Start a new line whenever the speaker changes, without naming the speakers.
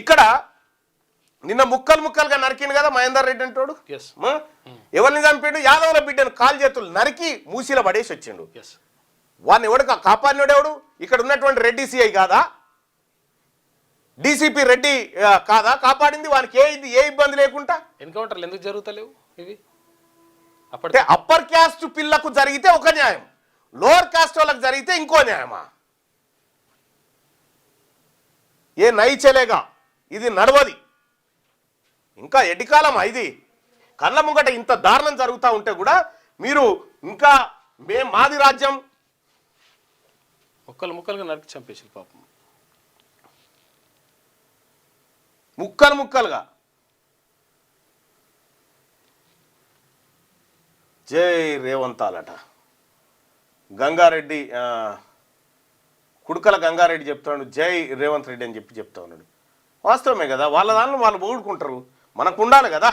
ఇక్కడ నిన్న ముక్కలుగా నరికిండు కదా మహేందర్ రెడ్డి అంటాడు. ఎవరిని చంపాడు? యాదవుల బిడ్డను కాలు చేతులు నరికి మూసీలో పడేసి వచ్చిండు. వాడిని ఎవడు కాపాడినాడు? ఎవడు? ఇక్కడ ఉన్నటువంటి రెడ్డి సిఐ కాదా? డీసీపీ రెడ్డి కాదా కాపాడింది? వానికి ఏ ఇబ్బంది లేకుండా
ఎన్కౌంటర్లు ఎందుకు జరుగుతలేవు? ఇవి
అప్పటికే అప్పర్ క్యాస్ట్ పిల్లకు జరిగితే ఒక న్యాయం, లోవర్ క్యాస్ట్ వాళ్ళకి జరిగితే ఇంకో న్యాయమా? ఏ నైచలేగా ఇది నడవది. ఇంకా ఎడికాలమా ఇది? కళ్ళ ముంగట ఇంత దారుణం జరుగుతూ ఉంటే కూడా మీరు ఇంకా మాది రాజ్యం
ముక్కలుగా నరికి చంపేసి పాపం,
ముక్కలుగా. జై రేవంతాలట. గంగారెడ్డి కుడుకల గంగారెడ్డి చెప్తున్నాడు జై రేవంత్ రెడ్డి అని చెప్తా ఉన్నాడు. వాస్తవమే కదా, వాళ్ళ దానిలో వాళ్ళు పొగుడుకుంటారు, మనకు ఉండాలి కదా.